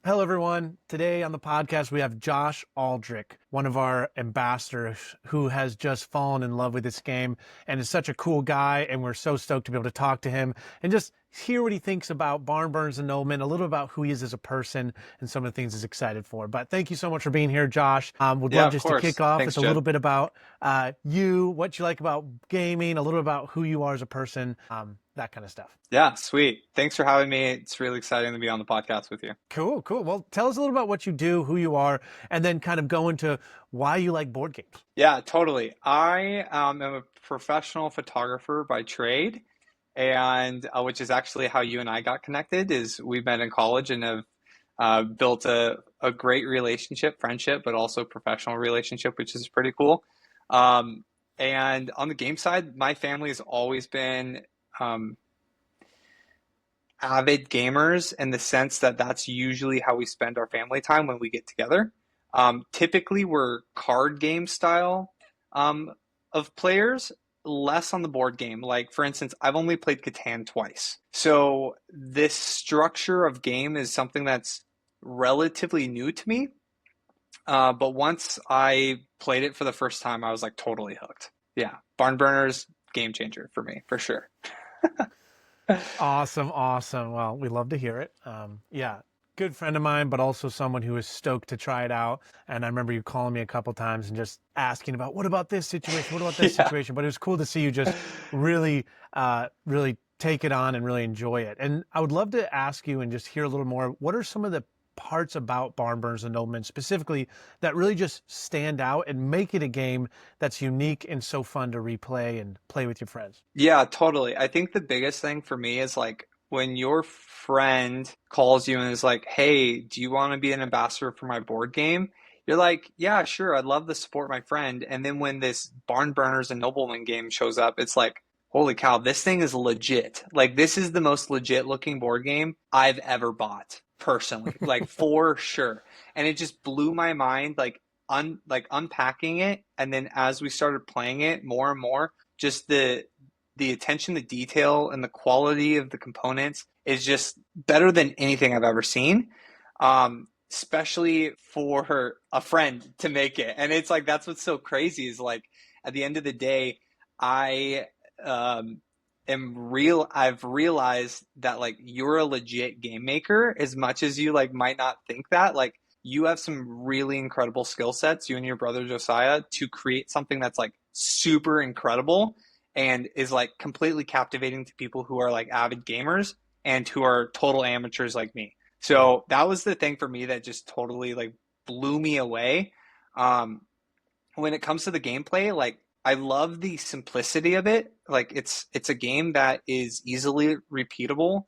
Hello, everyone. Today on the podcast, we have Josh Aldrich, one of our ambassadors who has just fallen in love with this game and is such a cool guy. And we're so stoked to be able to talk to him and just hear what he thinks about Barnburners and Noblemen, a little about who he is as a person and some of the things he's excited for. But thank you so much for being here, Josh. Would love just to kick off. Thanks, it's a Jed. little bit about you, what you like about gaming, a little about who you are as a person, that kind of stuff. Yeah, sweet. Thanks for having me. It's really exciting to be on the podcast with you. Cool. Well, tell us a little about what you do, who you are, and then kind of go into why you like board games. Yeah, totally. I am a professional photographer by trade, and which is actually how you and I got connected. Is we met in college and have built a great relationship, friendship, but also professional relationship, which is pretty cool. And on the game side, my family has always been avid gamers in the sense that that's usually how we spend our family time when we get together. Typically, we're card game style of players, less on the board game. Like, for instance, I've only played Catan twice. So this structure of game is something that's relatively new to me. But once I played it for the first time, I was like totally hooked. Yeah, Barnburners, game changer for me, for sure. Awesome. Well, we love to hear it. Yeah, good friend of mine, but also someone who is stoked to try it out. And I remember you calling me a couple times and just asking about, what about this situation? What about this Yeah. situation? But it was cool to see you just really, really take it on and really enjoy it. And I would love to ask you and just hear a little more. What are some of the parts about Barnburners and Noblemen specifically that really just stand out and make it a game that's unique and so fun to replay and play with your friends? Yeah, totally. I think the biggest thing for me is like when your friend calls you and is like, "Hey, do you want to be an ambassador for my board game?" You're like, "Yeah, sure. I'd love to support my friend." And then when this Barnburners and Noblemen game shows up, it's like, "Holy cow, this thing is legit. Like this is the most legit looking board game I've ever bought personally, like for sure." And it just blew my mind like unpacking it and then as we started playing it more and more, just the attention to detail and the quality of the components is just better than anything I've ever seen. Especially for a friend to make it. And it's like that's what's so crazy is like at the end of the day, I I've realized that like you're a legit game maker as much as you like might not think that. Like you have some really incredible skill sets, you and your brother Josiah, to create something that's like super incredible and is like completely captivating to people who are like avid gamers and who are total amateurs like me. So that was the thing for me that just totally like blew me away. Um, when it comes to the gameplay, like I love the simplicity of it. Like it's a game that is easily repeatable.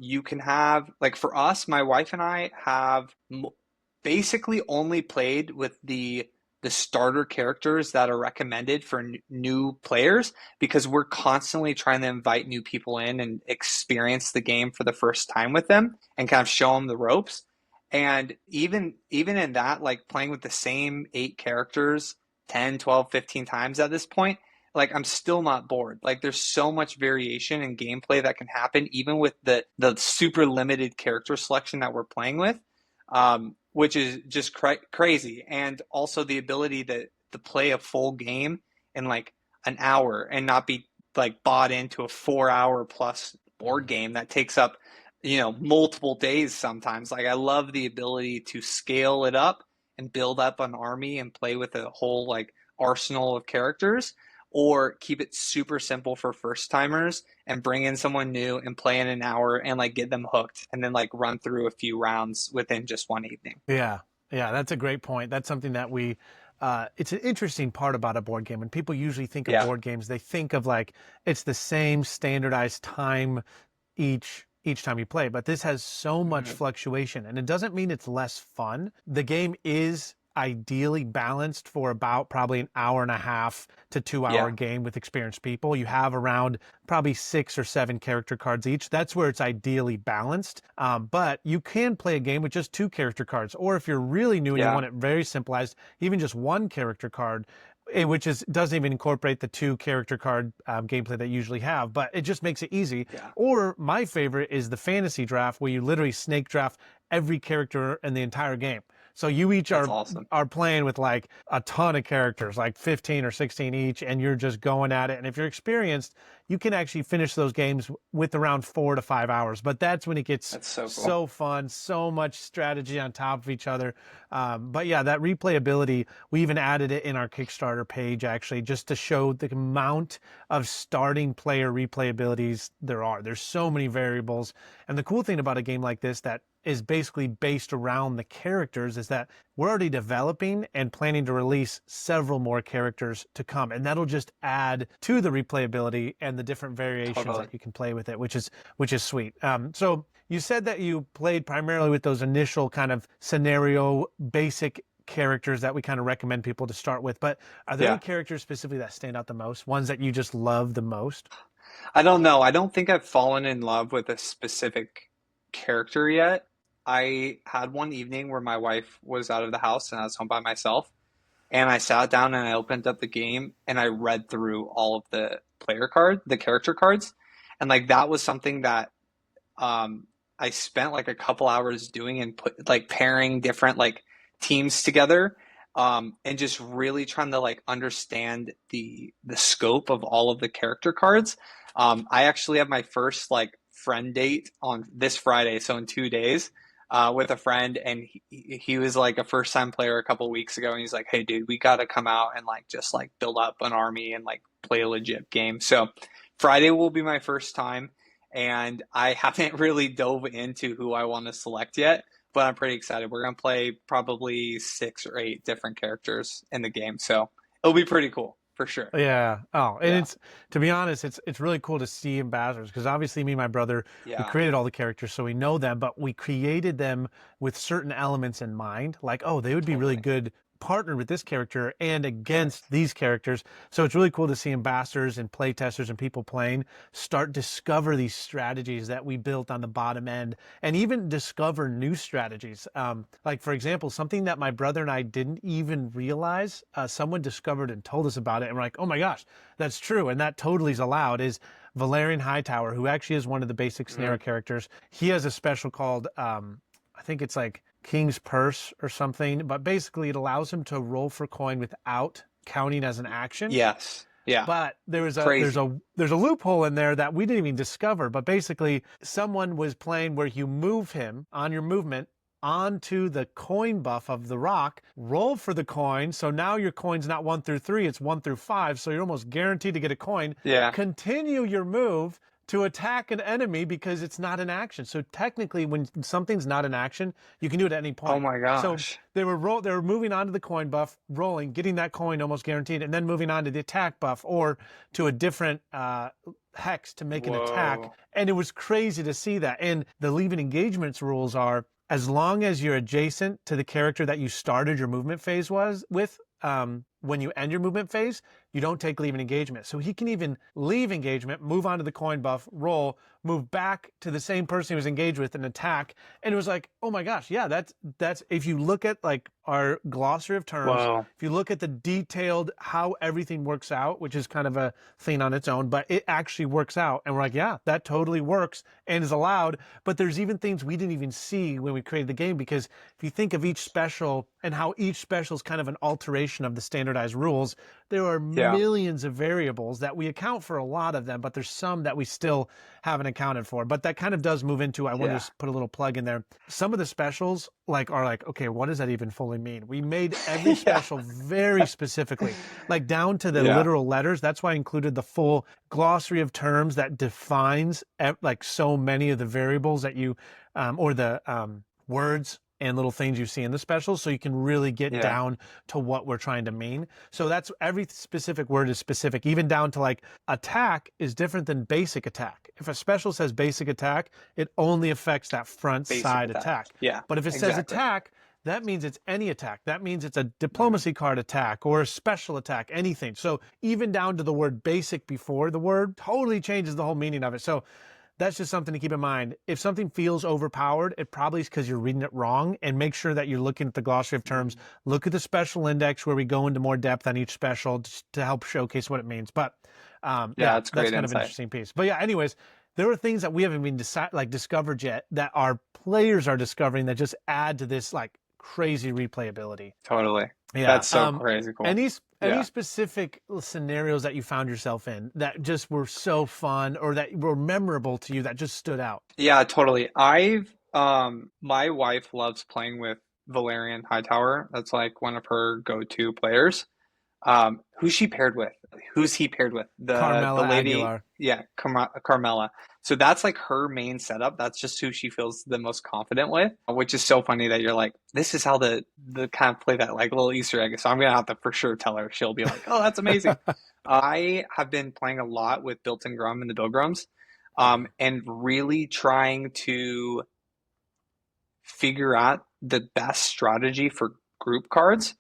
You can have like for us, my wife and I have basically only played with the starter characters that are recommended for new players because we're constantly trying to invite new people in and experience the game for the first time with them and kind of show them the ropes. And even in that, like playing with the same 8 characters 10, 12, 15 times at this point, like I'm still not bored. Like there's so much variation in gameplay that can happen even with the super limited character selection that we're playing with. Which is just crazy. And also the ability to play a full game in like an hour and not be like bought into a 4 hour plus board game that takes up, multiple days sometimes. Like I love the ability to scale it up and build up an army and play with a whole like arsenal of characters or keep it super simple for first timers and bring in someone new and play in an hour and like get them hooked and then like run through a few rounds within just one evening. Yeah, that's a great point. That's something that it's an interesting part about a board game. When people usually think of Yeah. board games, they think of like it's the same standardized time each time you play, but this has so much Mhm. fluctuation and it doesn't mean it's less fun. The game is ideally balanced for about probably an hour and a half to 2 hour Yeah. game with experienced people. You have around probably 6 or 7 character cards each. That's where it's ideally balanced. But you can play a game with just 2 character cards, or if you're really new and you Yeah. want it very simplified, even just 1 character card, which doesn't even incorporate the 2 character card gameplay that you usually have, but it just makes it easy. Yeah. Or my favorite is the fantasy draft, where you literally snake draft every character in the entire game. So you each That's awesome. are playing with like a ton of characters, like 15 or 16 each, and you're just going at it. And if you're experienced, you can actually finish those games with around 4 to 5 hours. But that's when it gets That's so cool. so fun, so much strategy on top of each other. But yeah, that replayability, we even added it in our Kickstarter page actually, just to show the amount of starting player replayabilities there are. There's so many variables. And the cool thing about a game like this that is basically based around the characters is that we're already developing and planning to release several more characters to come. And that'll just add to the replayability and the different variations that you can play with it, which is sweet. So you said that you played primarily with those initial kind of scenario basic characters that we kind of recommend people to start with, but are there any characters specifically that stand out the most, ones that you just love the most? I don't know. I don't think I've fallen in love with a specific character yet. I had one evening where my wife was out of the house and I was home by myself. And I sat down and I opened up the game and I read through all of the character cards. And like that was something that I spent like a couple hours doing and put like pairing different like teams together, and just really trying to like understand the scope of all of the character cards. I actually have my first like friend date on this Friday, so in 2 days, with a friend, and he was like a first time player a couple weeks ago, and he's like, "Hey, dude, we got to come out and like just like build up an army and like play a legit game." So Friday will be my first time, and I haven't really dove into who I want to select yet, but I'm pretty excited. We're gonna play probably 6 or 8 different characters in the game, so it'll be pretty cool for sure. Yeah. Oh, and Yeah, it's, to be honest, it's really cool to see ambassadors because obviously me and my brother, we yeah, created all the characters so we know them, but we created them with certain elements in mind. Like, oh, they would be really totally. good partnered with this character and against these characters. So it's really cool to see ambassadors and play testers and people playing start discover these strategies that we built on the bottom end and even discover new strategies. Like for example, something that my brother and I didn't even realize, someone discovered and told us about it. And we're like, oh my gosh, that's true. And that totally is allowed is Valerian Hightower, who actually is one of the basic Mhm. scenario characters. He has a special called, I think it's like King's Purse or something, but basically it allows him to roll for coin without counting as an action. Yes, yeah, But crazy. there's a loophole in there that we didn't even discover. But basically, someone was playing where you move him on your movement onto the coin buff of the rock, roll for the coin. So now your coin's not 1 through 3, it's 1 through 5. So you're almost guaranteed to get a coin. Yeah, Continue your move to attack an enemy because it's not an action. So technically, when something's not an action, you can do it at any oh point. my So gosh. they were moving on to the coin buff, rolling, getting that coin almost guaranteed, and then moving on to the attack buff or to a different hex to make an attack. Whoa. And it was crazy to see that. And the leaving engagements rules are as long as you're adjacent to the character that you started your movement phase was with, when you end your movement phase, you don't take leave an engagement. So he can even leave engagement, move on to the coin buff, roll, move back to the same person he was engaged with and attack. And it was like, oh my gosh, yeah, that's if you look at like our glossary of terms, Whoa. if you look at the detailed how everything works out, which is kind of a thing on its own, but it actually works out. And we're like, yeah, that totally works and is allowed. But there's even things we didn't even see when we created the game, because if you think of each special and how each special is kind of an alteration of the standardized rules, there are Yeah. millions of variables that we account for a lot of them, but there's some that we still haven't accounted for. But that kind of does move into, I want to Yeah. just put a little plug in there. Some of the specials like are like, okay, what does that even fully mean? We made every Yeah. special very specifically, like down to the Yeah. literal letters. That's why I included the full glossary of terms that defines like so many of the variables that you, or the words and little things you see in the specials, so you can really get Yeah. down to what we're trying to mean. So that's every specific word is specific, even down to like attack is different than basic attack. If a special says basic attack, it only affects that front Basic side attack. attack. Yeah. But if it says Exactly. attack, that means it's any attack. That means it's a Mhm. diplomacy card attack or a special attack, anything. So even down to the word basic before the word totally changes the whole meaning of it. So that's just something to keep in mind. If something feels overpowered, it probably is because you're reading it wrong. And make sure that you're looking at the glossary of terms. Look at the special index where we go into more depth on each special to help showcase what it means. But Yeah, yeah, it's that's great kind of an insight. interesting piece. But yeah, anyways, there are things that we haven't even discovered yet that our players are discovering that just add to this like crazy replayability. Totally. Yeah. That's so crazy cool. Any Yeah. specific scenarios that you found yourself in that just were so fun or that were memorable to you that just stood out? Yeah, totally. My wife loves playing with Valerian Hightower. That's like one of her go-to players. Who's she paired with? Who's he paired with? The Carmela lady, Aguilar. yeah, Carmela. So that's like her main setup. That's just who she feels the most confident with, which is so funny that you're like, this is how the kind of play that like little Easter egg. So I'm gonna have to for sure tell her. She'll be like, oh, that's amazing. I have been playing a lot with Built-in Grum and the Pilgrims, and really trying to figure out the best strategy for group cards.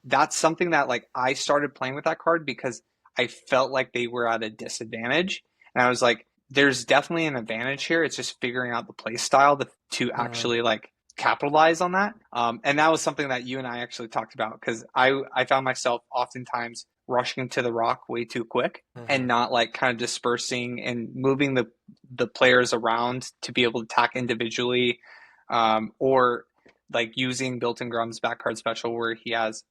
That's something that like I started playing with that card because I felt like they were at a disadvantage, and I was like, "There's definitely an advantage here. It's just figuring out the play style to actually like capitalize on that." And that was something that you and I actually talked about because I found myself oftentimes rushing to the rock way too quick and not like kind of dispersing and moving the players around to be able to attack individually, or like using Built-in Grum's back card special where he has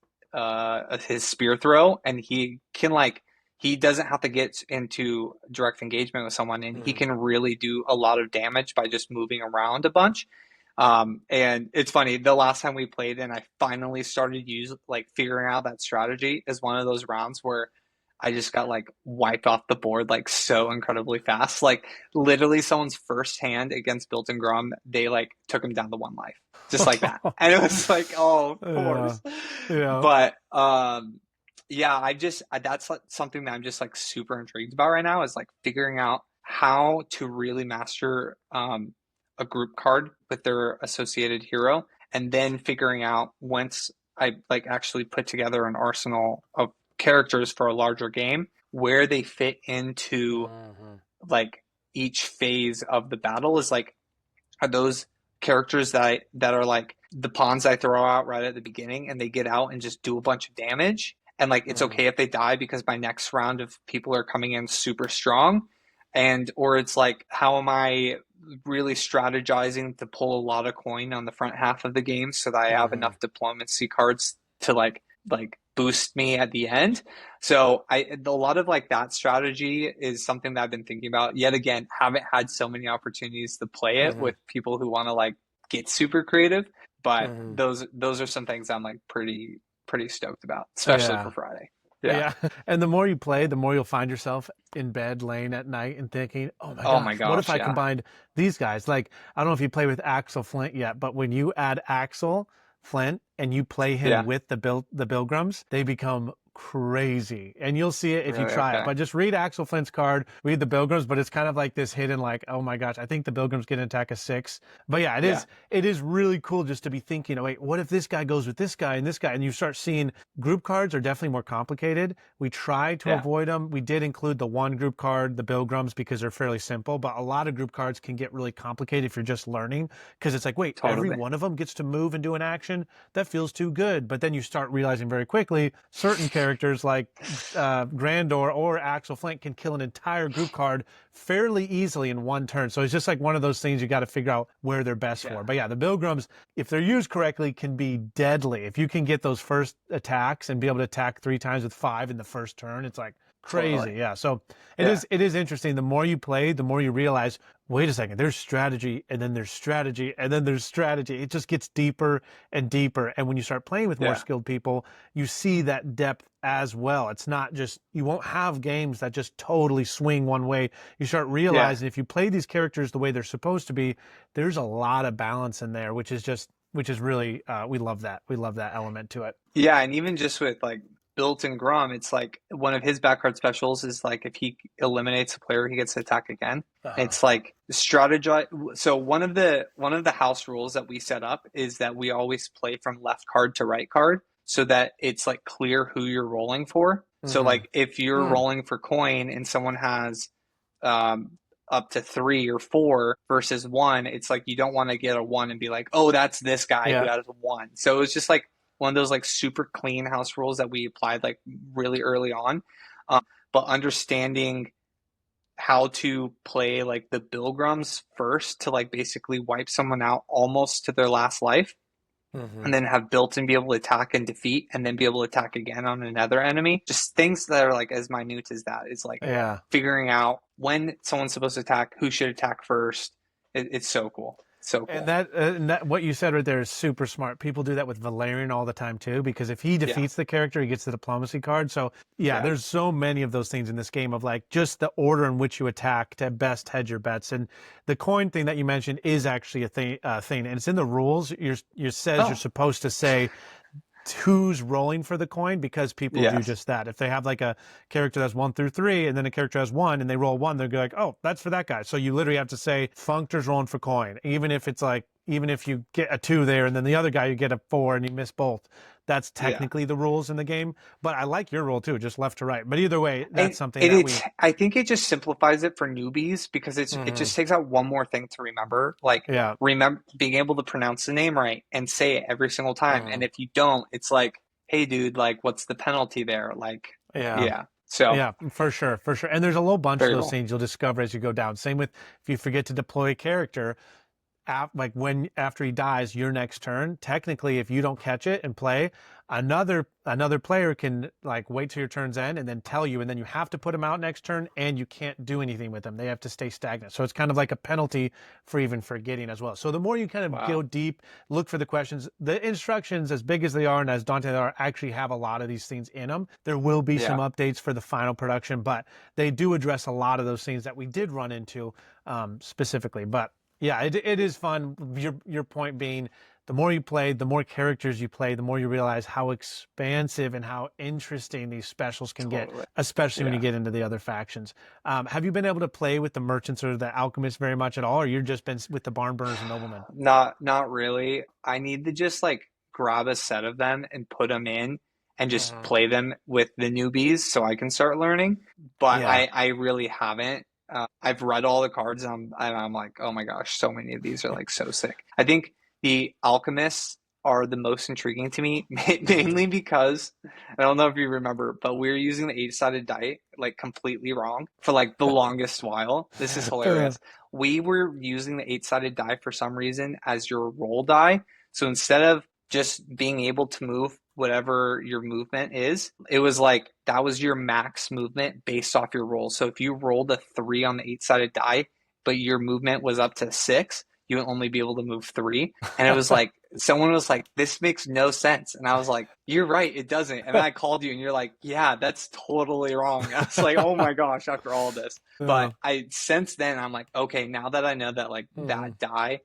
his spear throw and he can like he doesn't have to get into direct engagement with someone and he can really do a lot of damage by just moving around a bunch. And it's funny, the last time we played and I finally started figuring out that strategy is one of those rounds where I just got like wiped off the board like so incredibly fast. Like literally someone's first hand against Built-in Grum, they like took him down to one life. Just like that. And it was like, oh, of course. Yeah. But yeah, that's like something that I'm just like super intrigued about right now is like figuring out how to really master a group card with their associated hero, and then figuring out once I like actually put together an arsenal of characters for a larger game where they fit into like each phase of the battle is like are those characters that are like the pawns I throw out right at the beginning and they get out and just do a bunch of damage and like it's okay if they die because my next round of people are coming in super strong, and or it's like how am I really strategizing to pull a lot of coin on the front half of the game so that I have enough diplomacy cards to like boost me at the end. So a lot of like that strategy is something that I've been thinking about. Yet again, haven't had so many opportunities to play it with people who want to like get super creative. But those are some things I'm like pretty stoked about, especially for Friday. Yeah. And the more you play, the more you'll find yourself in bed laying at night and thinking, oh my gosh, what if I combined these guys? Like, I don't know if you play with Axel Flint yet, but when you add Axel Flint and you play him with the Pilgrims, they become crazy. And you'll see it if you try it. But just read Axel Flint's card, read the Pilgrims, but it's kind of like this hidden like, oh my gosh, I think the Pilgrims get an attack of 6. But yeah, it is really cool just to be thinking, oh wait, what if this guy goes with this guy and this guy? And you start seeing group cards are definitely more complicated. We try to avoid them. We did include the one group card, the Pilgrims, because they're fairly simple, but a lot of group cards can get really complicated if you're just learning, because it's like, wait, every one of them gets to move and do an action? That feels too good. But then you start realizing very quickly certain characters like Grandor or Axel Flint can kill an entire group card fairly easily in one turn. So it's just like one of those things you got to figure out where they're best for. But yeah, the Pilgrims, if they're used correctly, can be deadly. If you can get those first attacks and be able to attack 3 times with 5 in the first turn, it's like crazy. Yeah. So it is interesting. The more you play, the more you realize, wait a second, there's strategy, and then there's strategy, and then there's strategy. It just gets deeper and deeper. And when you start playing with more skilled people, you see that depth as well. It's not just, you won't have games that just totally swing one way. You start realizing if you play these characters the way they're supposed to be, there's a lot of balance in there, which is really, we love that. We love that element to it. Yeah. And even just with like Built-in Grum, it's like one of his backcard specials is like if he eliminates a player, he gets to attack again. It's like strategize. So one of the house rules that we set up is that we always play from left card to right card so that it's like clear who you're rolling for. So like if you're rolling for coin and someone has up to 3 or 4 versus 1, it's like you don't want to get a 1 and be like, oh, that's this guy who has a 1. So it's just like one of those like super clean house rules that we applied like really early on. But understanding how to play like the Pilgrims first to like basically wipe someone out almost to their last life, Hmm. and then have built in be able to attack and defeat, and then be able to attack again on another enemy. Just things that are like as minute as that is like Yeah. figuring out when someone's supposed to attack, who should attack first. It's so cool. So And cool. that what you said right there is super smart. People do that with Valerian all the time too, because if he Yeah. defeats the character, he gets the diplomacy card. So yeah, Yeah. there's so many of those things in this game of like just the order in which you attack to best hedge your bets. And the coin thing that you mentioned is actually a thing, and it's in the rules. You says you're Oh, supposed to say who's rolling for the coin because people do yes. just that. If they have like a character that's 1 through 3 and then a character has 1 and they roll 1, they're like, oh, that's for that guy. So you literally have to say Functor's rolling for coin, even if it's like, even if you get a 2 there and then the other guy you get a 4 and you miss both. That's Yeah. technically the rules in the game. But I like your rule too, just left to right. But either way, that's And something it, that it's we. I think it just simplifies it for newbies because it Mhm. just takes out one more thing to remember. Like Yeah. remember being able to pronounce the name right and say it every single time. And Mhm. if you don't, it's like, hey dude, like what's the penalty there? Like, Yeah. yeah. So Yeah, for sure, for sure. And there's a whole bunch of very those cool. things you'll discover as you go down. Same with if you forget to deploy a character, like when after he dies your next turn, technically if you don't catch it and play, another player can like wait till your turn's end and then tell you, and then you have to put him out next turn and you can't do anything with them. They have to stay stagnant. So it's kind of like a penalty for even forgetting as well. So the more you kind of go Wow. deep, look for the questions, the instructions, as big as they are and as daunting they are, actually have a lot of these things in them. There will be some Yeah. updates for the final production, but they do address a lot of those things that we did run into specifically. But yeah, it is fun. Your point being, the more you play, the more characters you play, the more you realize how expansive and how interesting these specials can get, Totally. especially when you Yeah. get into the other factions. Have you been able to play with the merchants or the alchemists very much at all, or you've just been with the Barnburners and Noblemen? Not really. I need to just like grab a set of them and put them in and just Mhm. play them with the newbies so I can start learning. But Yeah. I really haven't. I've read all the cards and I'm like, oh my gosh, so many of these are like so sick. I think the alchemists are the most intriguing to me, Mhm. mainly because I don't know if you remember, but we were using the eight-sided die like completely wrong for like the longest while. This is hilarious. We were using the eight-sided die for some reason as your roll die. So instead of just being able to move whatever your movement is, it was like that was your max movement based off your roll. So if you rolled a 3 on the eight-sided die, but your movement was up to 6, you would only be able to move 3. And it was like someone was like, "This makes no sense," and I was like, "You're right, it doesn't." And I called you, and you're like, "Yeah, that's totally wrong." I was like, "Oh my gosh!" After all this, but I since then I'm like, okay, now that I know that like Mhm. that die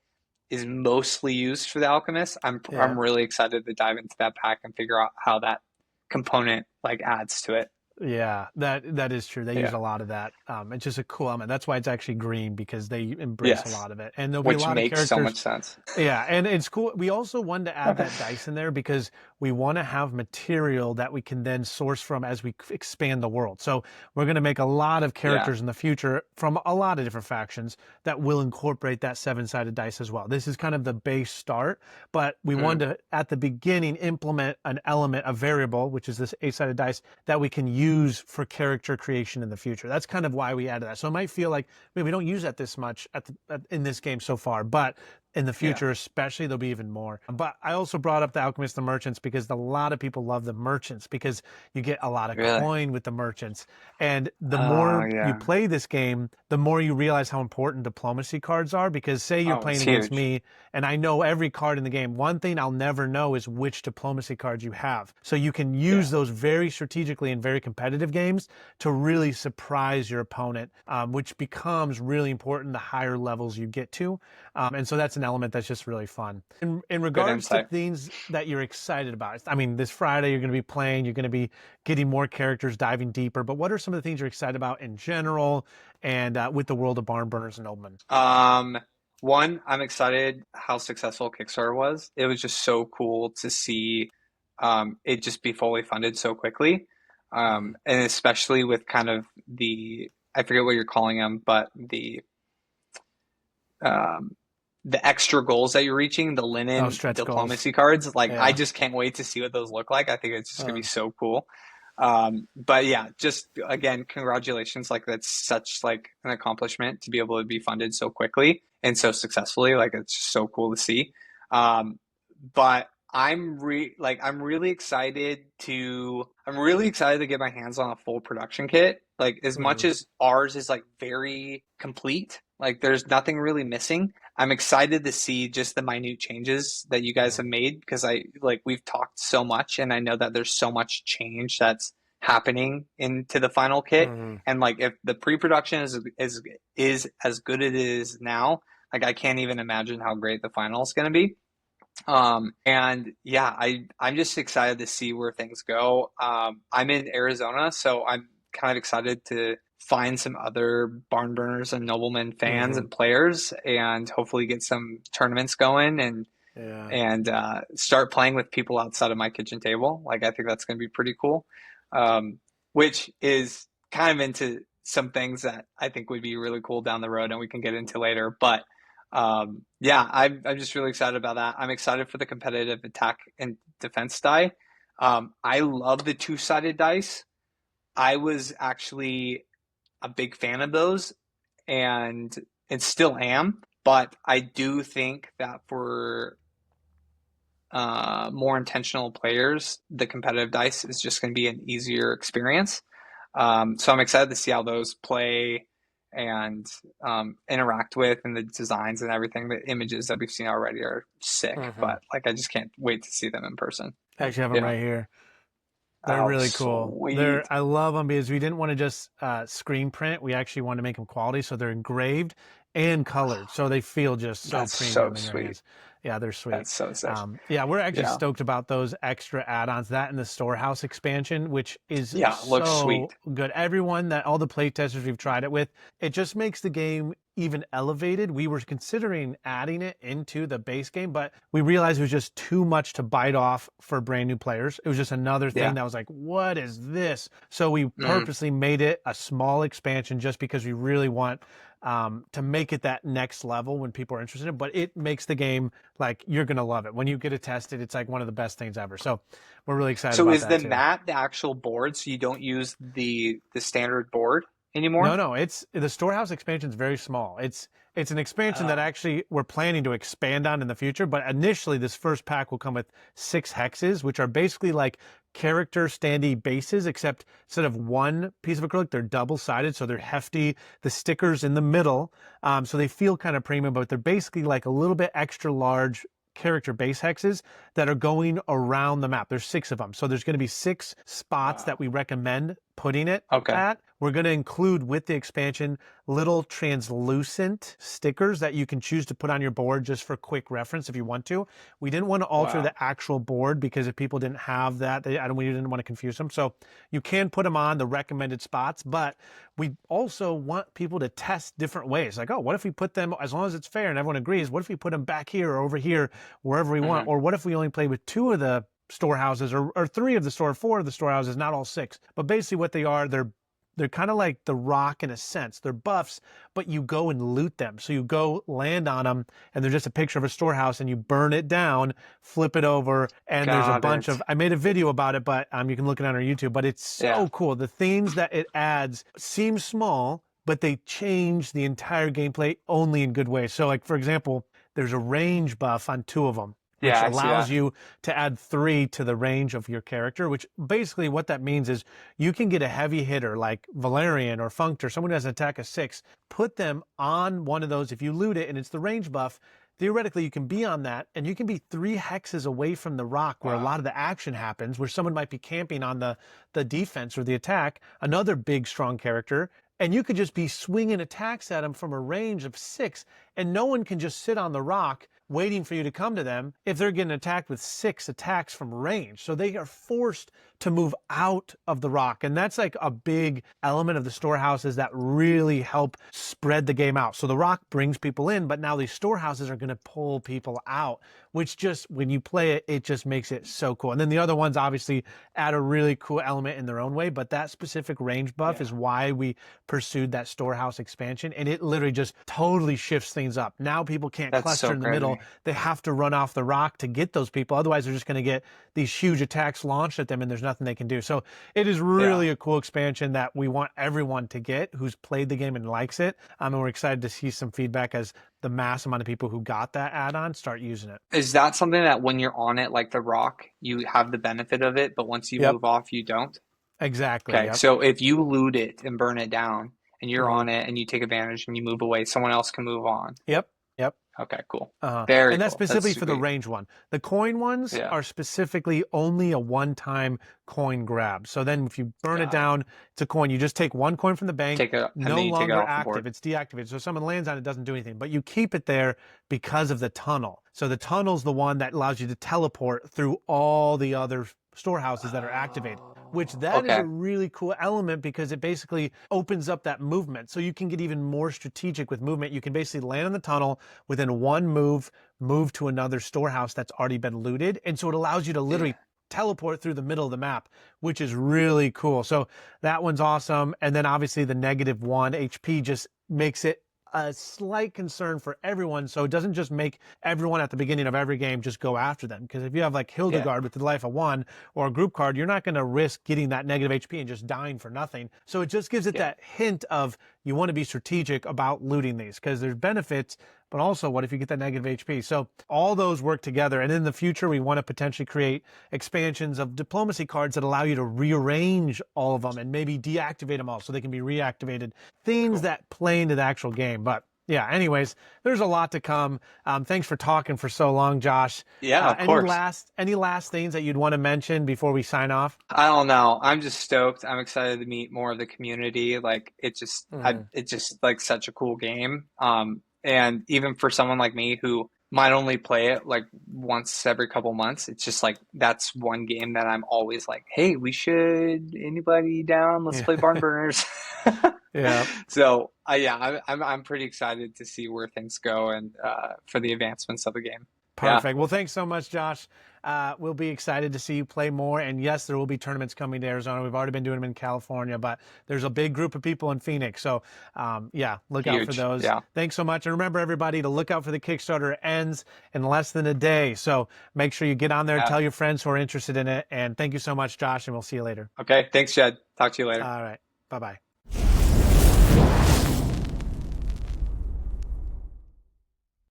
is mostly used for the alchemist, Yeah. I'm really excited to dive into that pack and figure out how that component like adds to it. Yeah, that is true. They use Yeah. a lot of that. It's just a cool element. That's why it's actually green because they embrace a Yes. lot of it. And there'll be a Which lot of makes so much characters. sense. Yeah, and it's cool. We also wanted to add that dice in there because we want to have material that we can then source from as we expand the world. So we're going to make a lot of Yeah. characters in the future from a lot of different factions that will incorporate that seven-sided dice as well. This is kind of the base start, but we Mm. wanted to, at the beginning, implement an element, a variable, which is this eight-sided dice, that we can use for character creation in the future. That's kind of why we added that. So it might feel like maybe we don't use that this much in this game so far, but in the Yeah. future, especially, there'll be even more. But I also brought up the alchemists, the merchants, because a lot of people love the merchants because you get a lot of Really? coin with the merchants. And the Oh more you yeah. play this game, the more you realize how important diplomacy cards are. Because say you're Oh, it's playing against huge. me and I know every card in the game, one thing I'll never know is which diplomacy cards you have. So you can use Yeah. those very strategically in very competitive games to really surprise your opponent, which becomes really important the higher levels you get to. And so that's an element that's just really fun. In Good regards to insight. things that you're excited about, I mean, this Friday you're going to be playing, you're going to be getting more characters, diving deeper. But what are some of the things you're excited about in general and with the world of Barnburners and Noblemen? Um, One, I'm excited how successful Kickstarter was. It was just so cool to see it just be fully funded so quickly. Mhm. And especially with kind of I forget what you're calling them, but um, the extra goals that you're reaching, the Oh, linen stretch goals. diplomacy cards. Like, I Yeah. just can't wait to see what those look like. I think it's just gonna be Uh, so cool. But yeah, just again, congratulations. Like that's such like an accomplishment to be able to be funded so quickly and so successfully. Like it's just so cool to see. Um, but I'm really excited to get my hands on a full production kit. Like as much Mhm. as ours is like very complete, like there's nothing really missing. I'm excited to see just the minute changes that you guys have made because we've talked so much and I know that there's so much change that's happening into the final kit. Mhm. And like if the pre-production is as good as it is now, like I can't even imagine how great the final is going to be. And yeah, I'm just excited to see where things go. I'm in Arizona, so I'm kind of excited to find some other Barnburners and Noblemen fans Mhm. and players, and hopefully get some tournaments going Yeah. and start playing with people outside of my kitchen table. Like I think that's going to be pretty cool. Um, which is kind of into some things that I think would be really cool down the road, and we can get into later. But yeah, I'm just really excited about that. I'm excited for the competitive attack and defense die. I love the two-sided dice. I was actually a big fan of those, and still am. But I do think that for more intentional players, the competitive dice is just going to be an easier experience. So I'm excited to see how those play and interact with, and the designs and everything. The images that we've seen already are sick, Mhm. but like I just can't wait to see them in person. I actually have them Yeah. right here. They're Oh, really cool. sweet. I love them because we didn't want to just screen print. We actually want to make them quality, so they're engraved and colored, so they feel just so That's so premium in your sweet. hands. Yeah, they're sweet. That's so sick. Yeah, we're actually Yeah. stoked about those extra add-ons. That and the storehouse expansion, which is Yeah. Looks so sweet. good. All the play testers we've tried it with, it just makes the game even elevated. We were considering adding it into the base game, but we realized it was just too much to bite off for brand new players. It was just another thing Yeah. that was like, what is this? So we Mm. purposely made it a small expansion just because we really want to make it that next level when people are interested in it. But it makes the game like you're gonna love it when you get it tested. It's like one of the best things ever. So we're really excited So about is that the too. mat the actual board, so you don't use the standard board anymore? No, it's the storehouse expansion is very small. It's an expansion that Oh, actually we're planning to expand on in the future. But initially, this first pack will come with 6 hexes, which are basically like character standee bases, except instead of one piece of acrylic, they're double-sided, so they're hefty. The stickers in the middle, so they feel kind of premium, but they're basically like a little bit extra large character base hexes that are going around the map. There's 6 of them. So there's going to be 6 spots that wow. we recommend putting it Okay. at. We're going to include with the expansion little translucent stickers that you can choose to put on your board just for quick reference if you want to. We didn't want to alter the Wow. actual board because if people didn't have that, we didn't want to confuse them. So you can put them on the recommended spots, but we also want people to test different ways. Like, oh, what if we put them, as long as it's fair and everyone agrees, what if we put them back here or over here, wherever we want? Hmm. Or what if we only play with 2 of the storehouses or 3 of the 4 of the storehouses, not all 6. But basically what they are, they're kind of like the rock in a sense. They're buffs, but you go and loot them. So you go land on them, and they're just a picture of a storehouse, and you burn it down, flip it over, and there's a Got bunch of. it. I made a video about it, but you can look it on our YouTube. But it's Yeah. so cool. The themes that it adds seem small, but they change the entire gameplay only in good ways. So, like for example, there's a range buff on 2 of them, which Yeah, I see allows that. you to add 3 to the range of your character, which basically what that means is you can get a heavy hitter like Valerian or Functor, someone who has an attack of 6, put them on one of those. If you loot it and it's the range buff, theoretically you can be on that and you can be 3 hexes away from the rock where a Wow. lot of the action happens, where someone might be camping on the defense or the attack, another big strong character, and you could just be swinging attacks at them from a range of 6, and no one can just sit on the rock waiting for you to come to them if they're getting attacked with 6 attacks from range. So they are forced to move out of the rock. And that's like a big element of the storehouses that really help spread the game out. So the rock brings people in, but now these storehouses are going to pull people out, which just, when you play it, it just makes it so cool. And then the other ones obviously add a really cool element in their own way, but that specific range buff is Yeah. why we pursued that storehouse expansion. And it literally just totally shifts things up. Now people can't That's cluster so in the middle. crazy. they have to run off the rock to get those people. Otherwise, they're just going to get these huge attacks launched at them, and there's nothing they can do. So it is really a cool expansion that we want everyone to get who's played the game and likes it. And we're excited to see some feedback as the mass amount of people who got that add-on start using it. Is that something that when you're on it, like the rock, you have the benefit of it, but once you move off, you don't? Exactly. Okay, Yep. so if you loot it and burn it down and you're Mhm. on it and you take advantage and you move away, someone else can move on. Yep. Yep. Okay, cool. And Very that's cool. That's specifically for the sweet. range one. The coin ones Yeah. are specifically only a one-time coin grab. So then if you burn it Got it. down, it's a coin. You just take one coin from the bank, Take it, and no then you take it longer off the active. board. It's deactivated. So if someone lands on it, it doesn't do anything. But you keep it there because of the tunnel. So the tunnel's the one that allows you to teleport through all the other storehouses that are activated, which that is Okay. a really cool element because it basically opens up that movement. So you can get even more strategic with movement. You can basically land in the tunnel within one move to another storehouse that's already been looted. And so it allows you to literally teleport through the middle of the map, which is really cool. So that one's awesome. And then obviously the -1 HP just makes it a slight concern for everyone. So it doesn't just make everyone at the beginning of every game just go after them. Because if you have like Hildegard with the life of 1 or a group card, you're not going to risk getting that negative HP and just dying for nothing. So it just gives it that hint of you want to be strategic about looting these because there's benefits, but also what if you get that negative HP? So all those work together. And in the future, we want to potentially create expansions of diplomacy cards that allow you to rearrange all of them and maybe deactivate them all so they can be reactivated. Things that play into the actual game. But yeah, anyways, there's a lot to come. Thanks for talking for so long, Josh. Yeah, of course. Any last things that you'd want to mention before we sign off? I don't know. I'm just stoked. I'm excited to meet more of the community. Like it's just like such a cool game. And even for someone like me who might only play it like once every couple months, it's just like that's one game that I'm always like, hey, anybody down? Let's play Barnburners. Yeah. So I'm pretty excited to see where things go and for the advancements of the game. Perfect. Well, thanks so much, Josh. We'll be excited to see you play more. And yes, there will be tournaments coming to Arizona. We've already been doing them in California, but there's a big group of people in Phoenix. So look out for those. Yeah. Thanks so much. And remember, everybody, to look out for the Kickstarter. It ends in less than a day. So make sure you get on there and tell your friends who are interested in it. And thank you so much, Josh, and we'll see you later. Okay. Thanks, Jed. Talk to you later. All right. Bye-bye.